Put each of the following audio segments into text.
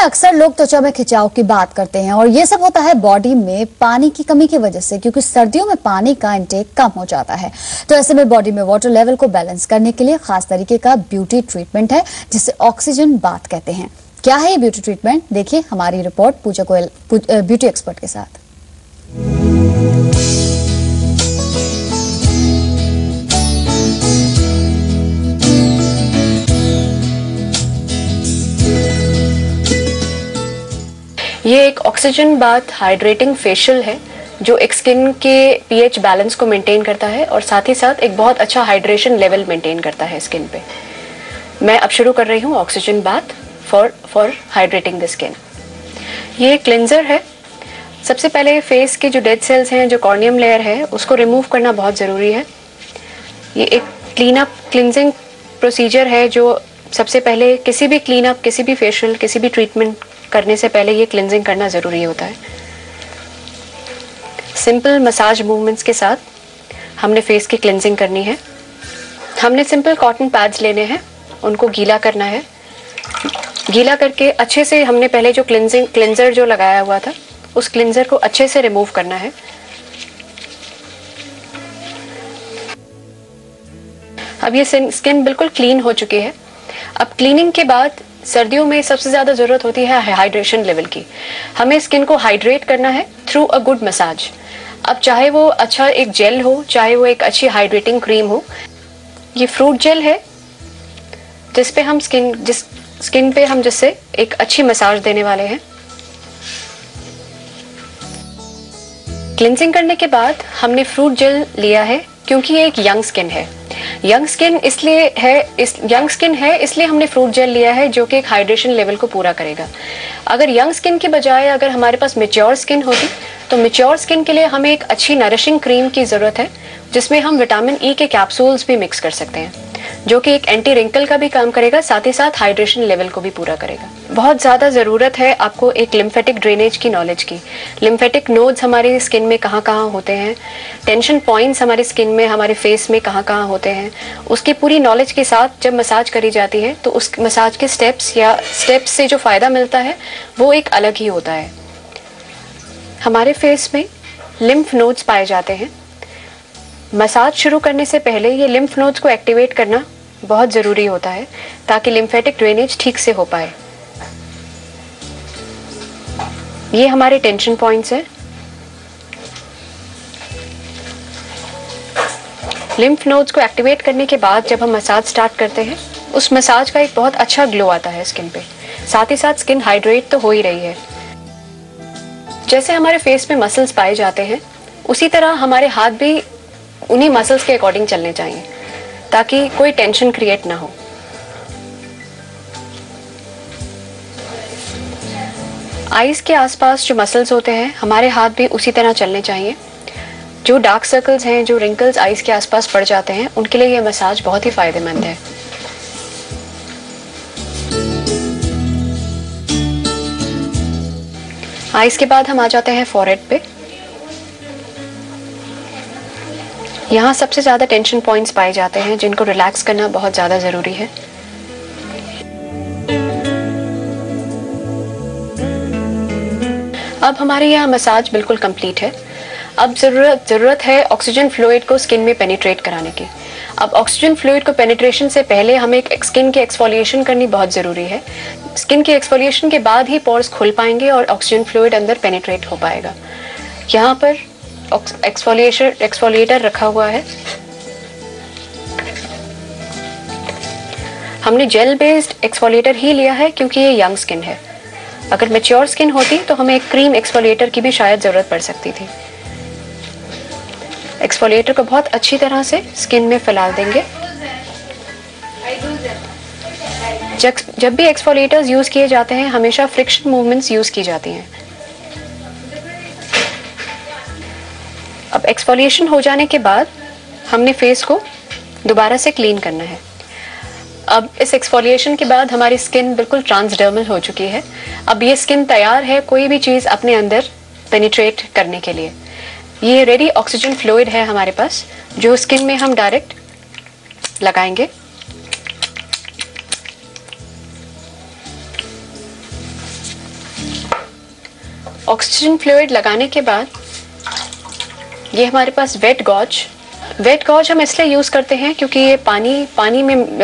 अक्सर लोग त्वचा में खिंचाव की बात करते हैं और ये सब होता है बॉडी में पानी की कमी की वजह से, क्योंकि सर्दियों में पानी का इंटेक कम हो जाता है। तो ऐसे में बॉडी में वाटर लेवल को बैलेंस करने के लिए खास तरीके का ब्यूटी ट्रीटमेंट है जिसे ऑक्सीजन बाथ कहते हैं। क्या है ये ब्यूटी ट्रीटमेंट, देखिए हमारी रिपोर्ट पूजा गोयल ब्यूटी एक्सपर्ट के साथ। ये एक ऑक्सीजन बाथ हाइड्रेटिंग फेशियल है जो एक स्किन के पीएच बैलेंस को मेंटेन करता है और साथ ही साथ एक बहुत अच्छा हाइड्रेशन लेवल मेंटेन करता है स्किन पे। मैं अब शुरू कर रही हूँ oxygen bath for hydrating the skin. ये क्लिंजर है। सबसे पहले फेस के जो डेड सेल्स हैं, जो कॉर्नियम लेयर है, उसको रिमूव करना बहुत ज़रूरी है। ये एक क्लीनअप क्लिनजिंग प्रोसीजर है जो सबसे पहले किसी भी क्लीनअप, किसी भी फेशियल, किसी भी ट्रीटमेंट करने से पहले ये क्लिनजिंग करना ज़रूरी होता है। सिंपल मसाज मूवमेंट्स के साथ हमने फेस की क्लिनजिंग करनी है। हमने सिंपल कॉटन पैड्स लेने हैं, उनको गीला करना है। गीला करके अच्छे से हमने पहले जो क्लिंजर जो लगाया हुआ था उस क्लिंजर को अच्छे से रिमूव करना है। अब ये स्किन बिल्कुल क्लीन हो चुकी है। अब क्लीनिंग के बाद सर्दियों में सबसे ज्यादा जरूरत होती है हाइड्रेशन लेवल की। हमें स्किन को हाइड्रेट करना है थ्रू अ गुड मसाज। अब चाहे वो अच्छा एक जेल हो, चाहे वो एक अच्छी हाइड्रेटिंग क्रीम हो। ये फ्रूट जेल है जिस स्किन पे हम जिससे एक अच्छी मसाज देने वाले हैं। क्लिनजिंग करने के बाद हमने फ्रूट जेल लिया है क्योंकि ये एक यंग स्किन है। यंग स्किन है इसलिए हमने फ्रूट जेल लिया है जो कि एक हाइड्रेशन लेवल को पूरा करेगा। अगर यंग स्किन के बजाय अगर हमारे पास मैच्योर स्किन होती तो मैच्योर स्किन के लिए हमें एक अच्छी नरिशिंग क्रीम की जरूरत है जिसमें हम विटामिन ई के कैप्सूल्स भी मिक्स कर सकते हैं जो कि एक एंटी रिंकल का भी काम करेगा, साथ ही साथ हाइड्रेशन लेवल को भी पूरा करेगा। बहुत ज़्यादा ज़रूरत है आपको एक लिम्फेटिक ड्रेनेज की नॉलेज की। लिम्फेटिक नोड्स हमारी स्किन में कहाँ कहाँ होते हैं, टेंशन पॉइंट्स हमारी स्किन में, हमारे फेस में कहाँ कहाँ होते हैं, उसकी पूरी नॉलेज के साथ जब मसाज करी जाती है तो उस मसाज के स्टेप्स से जो फ़ायदा मिलता है वो एक अलग ही होता है। हमारे फेस में लिम्फ नोड्स पाए जाते हैं। मसाज शुरू करने से पहले ये लिम्फ नोड्स को एक्टिवेट करना बहुत ज़रूरी होता है ताकि लिम्फेटिक ड्रेनेज ठीक से हो पाए। ये हमारे टेंशन पॉइंट्स हैं। लिम्फ नोड्स को एक्टिवेट करने के बाद जब हम मसाज स्टार्ट करते हैं उस मसाज का एक बहुत अच्छा ग्लो आता है स्किन पे। साथ ही साथ स्किन हाइड्रेट तो हो ही रही है। जैसे हमारे फेस में मसल्स पाए जाते हैं उसी तरह हमारे हाथ भी उन्हीं मसल्स के अकॉर्डिंग चलने चाहिए ताकि कोई टेंशन क्रिएट ना हो। आईज के आसपास जो मसल्स होते हैं हमारे हाथ भी उसी तरह चलने चाहिए। जो डार्क सर्कल्स हैं, जो रिंकल्स आईज के आसपास पड़ जाते हैं, उनके लिए यह मसाज बहुत ही फायदेमंद है। आईज के बाद हम आ जाते हैं फॉरहेड पे। यहाँ सबसे ज्यादा टेंशन पॉइंट्स पाए जाते हैं जिनको रिलैक्स करना बहुत ज्यादा जरूरी है। अब हमारे यहाँ मसाज बिल्कुल कंप्लीट है। अब जरूरत है ऑक्सीजन फ्लूइड को स्किन में पेनिट्रेट कराने की। अब ऑक्सीजन फ्लूइड को पेनिट्रेशन से पहले हमें एक स्किन की एक्सफोलिएशन करनी बहुत जरूरी है। स्किन की एक्सफोलिएशन के बाद ही पोर्स खुल पाएंगे और ऑक्सीजन फ्लूइड अंदर पेनिट्रेट हो पाएगा। यहाँ पर एक्सफोलिएटर रखा हुआ है। हमने जेल बेस्ड एक्सफोलिएटर ही लिया है क्योंकि ये यंग स्किन है। अगर मैच्योर स्किन होती तो हमें एक क्रीम एक्सफोलिएटर की भी शायद जरूरत पड़ सकती थी। एक्सफोलिएटर को बहुत अच्छी तरह से स्किन में फैला देंगे। जब भी एक्सफोलिएटर्स यूज किए जाते हैं हमेशा फ्रिक्शन मूवमेंट्स यूज की जाती हैं। अब एक्सफोलिएशन हो जाने के बाद हमने फेस को दोबारा से क्लीन करना है। अब इस एक्सफोलिएशन के बाद हमारी स्किन बिल्कुल ट्रांसडर्मल हो चुकी है। अब ये स्किन तैयार है कोई भी चीज अपने अंदर पेनिट्रेट करने के लिए। ये रेडी ऑक्सीजन फ्लूइड है हमारे पास जो स्किन में हम डायरेक्ट लगाएंगे। ऑक्सीजन फ्लूइड लगाने के बाद ये हमारे पास वेट गॉज हम इसलिए यूज करते हैं क्योंकि ये पानी में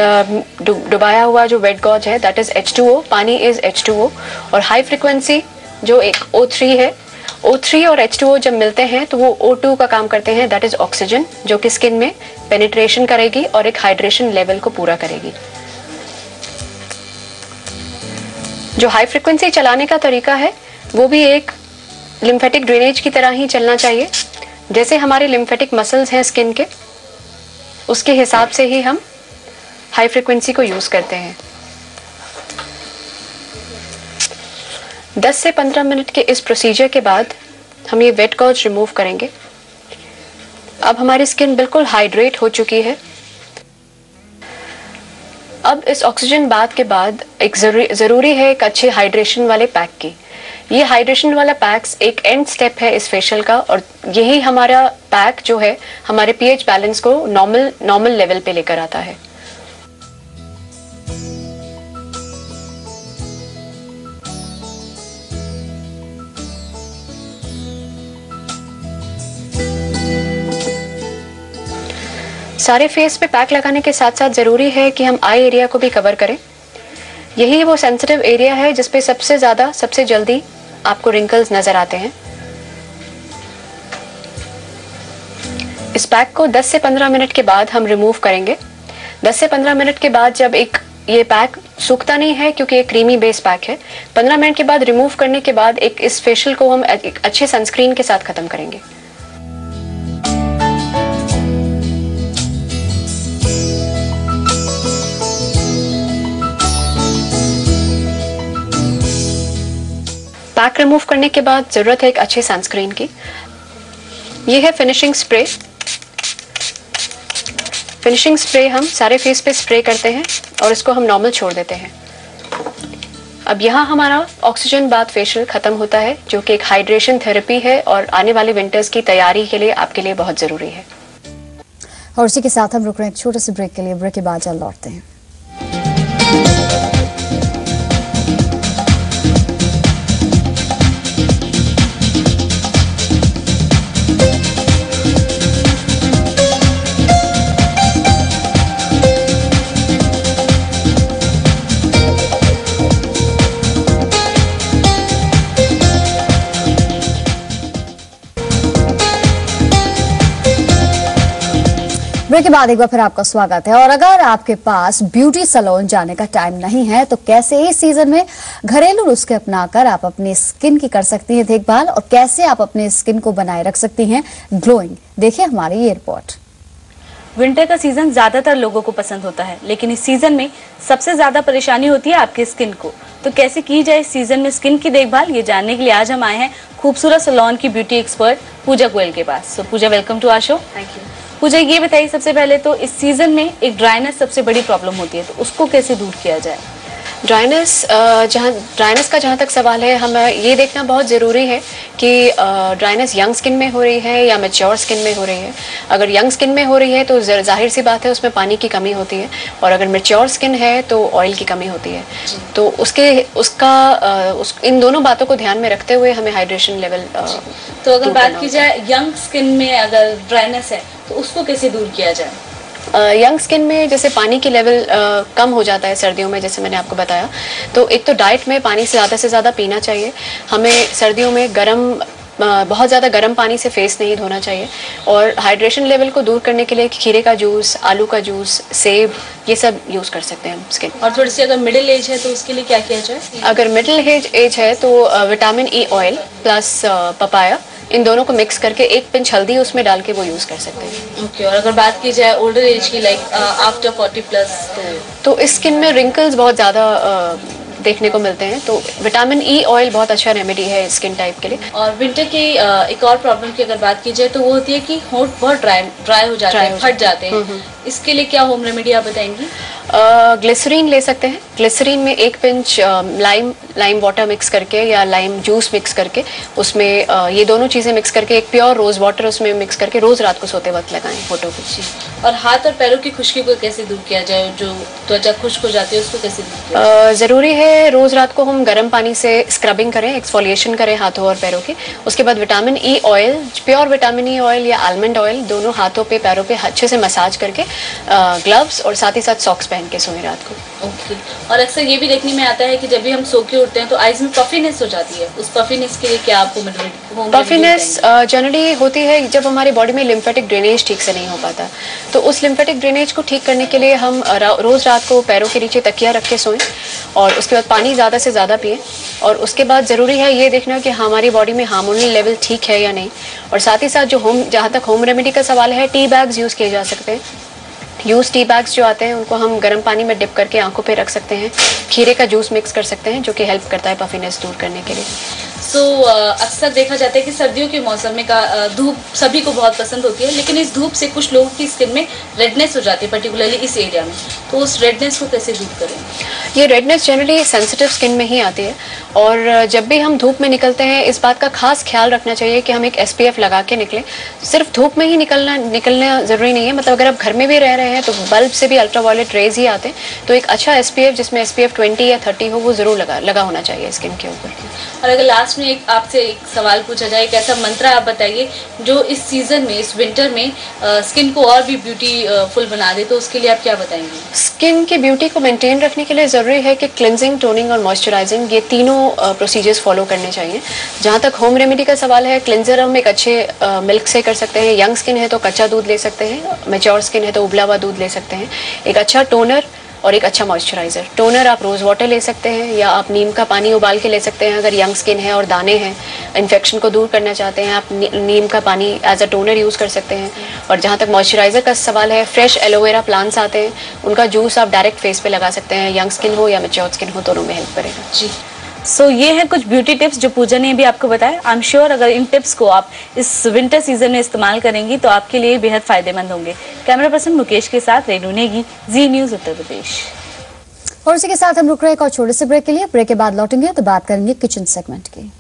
डुबाया हुआ जो वेट गॉज है दैट इज H2O, पानी इज H2O, और हाई फ्रिक्वेंसी जो एक O3 है, O3 और H2O जब मिलते हैं तो वो O2 का काम करते हैं, दैट इज ऑक्सीजन, जो कि स्किन में पेनिट्रेशन करेगी और एक हाइड्रेशन लेवल को पूरा करेगी। जो हाई फ्रिक्वेंसी चलाने का तरीका है वो भी एक लिम्फेटिक ड्रेनेज की तरह ही चलना चाहिए। जैसे हमारे लिम्फेटिक मसल्स हैं स्किन के, उसके हिसाब से ही हम हाई फ्रिक्वेंसी को यूज करते हैं। 10 से 15 मिनट के इस प्रोसीजर के बाद हम ये वेट गॉज रिमूव करेंगे। अब हमारी स्किन बिल्कुल हाइड्रेट हो चुकी है। अब इस ऑक्सीजन बाथ के बाद एक जरूरी है एक अच्छे हाइड्रेशन वाले पैक की। ये हाइड्रेशन वाला पैक्स एक एंड स्टेप है इस फेशियल का, और यही हमारा पैक जो है हमारे पीएच बैलेंस को नॉर्मल लेवल पे लेकर आता है। सारे फेस पे पैक लगाने के साथ साथ जरूरी है कि हम आई एरिया को भी कवर करें। यही वो सेंसिटिव एरिया है जिसपे सबसे जल्दी आपको रिंकल्स नजर आते हैं। इस पैक को 10 से 15 मिनट के बाद हम रिमूव करेंगे। 10 से 15 मिनट के बाद जब ये पैक सूखता नहीं है क्योंकि एक क्रीमी बेस पैक है, 15 मिनट के बाद रिमूव करने के बाद इस फेशियल को हम एक अच्छे सनस्क्रीन के साथ खत्म करेंगे। पैक रिमूव करने के बाद जरूरत है एक अच्छे सनस्क्रीन की। ये है फिनिशिंग स्प्रे। फिनिशिंग स्प्रे हम सारे फेस पे स्प्रे करते हैं और इसको हम नॉर्मल छोड़ देते हैं। अब यहाँ हमारा ऑक्सीजन बाथ फेशियल खत्म होता है, जो कि एक हाइड्रेशन थेरेपी है और आने वाले विंटर्स की तैयारी के लिए आपके लिए बहुत जरूरी है। और इसी के साथ हम रुक रहे हैं एक छोटे से ब्रेक के लिए। ब्रेक के बाद जल्द लौटते हैं। ब्रेक के बाद एक बार फिर आपका स्वागत है। और अगर आपके पास ब्यूटी सैलून जाने का टाइम नहीं है तो कैसे इस सीजन में घरेलू नुस्खे अपनाकर आप अपनी स्किन की कर सकती हैं देखभाल, और कैसे आप अपने स्किन को बनाए रख सकती हैं ग्लोइंग, देखिए हमारी ये रिपोर्ट। विंटर का सीजन ज्यादातर लोगों को पसंद होता है, लेकिन इस सीजन में सबसे ज्यादा परेशानी होती है आपकी स्किन को। तो कैसे की जाए इस सीजन में स्किन की देखभाल, ये जानने के लिए आज हम आए हैं खूबसूरत सैलून की ब्यूटी एक्सपर्ट पूजा गोयल के पास। Pooja, welcome to our show. Thank you. Pooja, ये बताइए सबसे पहले तो इस सीजन में एक ड्राइनेस सबसे बड़ी प्रॉब्लम होती है, तो उसको कैसे दूर किया जाए? ड्राइनेस का जहाँ तक सवाल है, हमें ये देखना बहुत ज़रूरी है कि ड्राइनेस यंग स्किन में हो रही है या मैच्योर स्किन में हो रही है। अगर यंग स्किन में हो रही है तो जाहिर सी बात है उसमें पानी की कमी होती है, और अगर मैच्योर स्किन है तो ऑयल की कमी होती है। तो इन दोनों बातों को ध्यान में रखते हुए हमें हाइड्रेशन लेवल तो अगर बात की जाए यंग स्किन में अगर ड्राइनेस है तो उसको कैसे दूर किया जाए? यंग स्किन में जैसे पानी की लेवल कम हो जाता है सर्दियों में, जैसे मैंने आपको बताया, तो एक तो डाइट में पानी से ज़्यादा पीना चाहिए। हमें सर्दियों में बहुत ज़्यादा गर्म पानी से फेस नहीं धोना चाहिए, और हाइड्रेशन लेवल को दूर करने के लिए खीरे का जूस, आलू का जूस, सेब, ये सब यूज़ कर सकते हैं हम स्किन। और थोड़ी सी अगर मिडिल एज है तो उसके लिए क्या किया जाए? अगर मिडिल एज है तो vitamin E oil plus papaya, इन दोनों को मिक्स करके एक पिंच हल्दी उसमें डाल के वो यूज कर सकते हैं। ओके। और अगर बात की जाए ओल्डर एज की, लाइक आफ्टर 40 प्लस, तो इस स्किन में रिंकल्स बहुत ज़्यादा देखने को मिलते हैं, तो विटामिन ई ऑयल बहुत अच्छा रेमेडी है स्किन टाइप के लिए। और विंटर की एक और प्रॉब्लम की अगर बात की जाए तो वो होती है कि होंठ बहुत ड्राई हो जाते हैं, फट जाते हैं। इसके लिए क्या होम रेमेडी आप बताएंगी? ग्लिसरीन ले सकते हैं। ग्लिसरीन में 1 पिंच लाइम वाटर मिक्स करके या लाइम जूस मिक्स करके उसमें ये दोनों चीज़ें मिक्स करके एक प्योर रोज़ वाटर उसमें मिक्स करके रोज़ रात को सोते वक्त लगाएं होठों को। और हाथ और पैरों की खुश्की को कैसे दूर किया जाए, जो त्वचा खुश्क हो जाती है उसको कैसे दूर किया जाए? ज़रूरी है रोज़ रात को हम गर्म पानी से स्क्रबिंग करें, एक्सफोलिएशन करें हाथों और पैरों की। उसके बाद vitamin E oil, pure vitamin E oil या आलमंड ऑयल दोनों हाथों पे पैरों पे अच्छे से मसाज करके ग्लव्स और साथ ही साथ सॉक्स पहन के सोएं रात को। ओके। और अक्सर ये भी देखने में आता है कि जब भी हम सो के उठते हैं तो आईज में पफीनेस हो जाती है, उस पफीनेस के लिए क्या आपको पफीनेस जनरली होती है जब हमारी बॉडी में लिम्फेटिक ड्रेनेज ठीक से नहीं हो पाता। तो उस लिम्फेटिक ड्रेनेज को ठीक करने के लिए हम रोज़ रात को पैरों के नीचे तकिया रख के सोएं और उसके बाद पानी ज़्यादा से ज़्यादा पिएं। और उसके बाद ज़रूरी है ये देखना कि हमारी बॉडी में हार्मोनल लेवल ठीक है या नहीं। और साथ ही साथ जहाँ तक होम रेमेडी का सवाल है, टी बैग्स यूज़ किए जा सकते हैं। यूज टी बैग्स जो आते हैं उनको हम गर्म पानी में डिप करके आंखों पे रख सकते हैं। खीरे का जूस मिक्स कर सकते हैं जो कि हेल्प करता है पफीनेस दूर करने के लिए। अक्सर देखा जाता है कि सर्दियों के मौसम में धूप सभी को बहुत पसंद होती है, लेकिन इस धूप से कुछ लोगों की स्किन में रेडनेस हो जाती है, पर्टिकुलरली इस एरिया में। तो उस रेडनेस को कैसे दूर करें? ये रेडनेस जनरली सेंसिटिव स्किन में ही आती है और जब भी हम धूप में निकलते हैं इस बात का खास ख्याल रखना चाहिए कि हम एक SPF लगा के निकलें। सिर्फ धूप में ही निकलना ज़रूरी नहीं है, मतलब अगर आप घर में भी रह रहे हैं तो बल्ब से भी अल्ट्रावायलेट रेज ही आते हैं, तो एक अच्छा SPF जिसमें SPF 20 या 30 हो वो ज़रूर लगा होना चाहिए स्किन के ऊपर। और अगर लास्ट में आपसे एक सवाल पूछा जाए, एक ऐसा मंत्र आप बताइए जो इस सीजन में, इस विंटर में स्किन को और भी ब्यूटीफुल बना दे, तो उसके लिए आप क्या बताएंगे? स्किन की ब्यूटी को मेंटेन रखने के लिए ज़रूरी है कि क्लिनजिंग, टोनिंग और मॉइस्चराइजिंग ये तीनों प्रोसीजर्स फॉलो करने चाहिए। जहाँ तक होम रेमेडी का सवाल है, क्लिनजर हम एक अच्छे मिल्क से कर सकते हैं। यंग स्किन है तो कच्चा दूध ले सकते हैं, मैच्योर स्किन है तो उबला हुआ दूध ले सकते हैं। एक अच्छा टोनर और एक अच्छा मॉइस्चराइज़र। टोनर आप रोज़ वाटर ले सकते हैं या आप नीम का पानी उबाल के ले सकते हैं। अगर यंग स्किन है और दाने हैं, इन्फेक्शन को दूर करना चाहते हैं, आप नीम का पानी एज अ टोनर यूज़ कर सकते हैं। और जहाँ तक मॉइस्चराइज़र का सवाल है, फ्रेश एलोवेरा प्लांट्स आते हैं, उनका जूस आप डायरेक्ट फेस पे लगा सकते हैं। यंग स्किन हो या मैच्योर स्किन हो, दोनों में हेल्प करेगा। जी। ये है कुछ ब्यूटी टिप्स जो पूजा ने भी आपको बताया। आई एम श्योर अगर इन टिप्स को आप इस विंटर सीजन में इस्तेमाल करेंगी तो आपके लिए बेहद फायदेमंद होंगे। कैमरा पर्सन मुकेश के साथ रेनू नेगी, जी न्यूज़ उत्तर प्रदेश। और उसी के साथ हम रुक रहे हैं एक और छोटे से ब्रेक के लिए। ब्रेक के बाद लौटेंगे तो बात करेंगे किचन सेगमेंट की।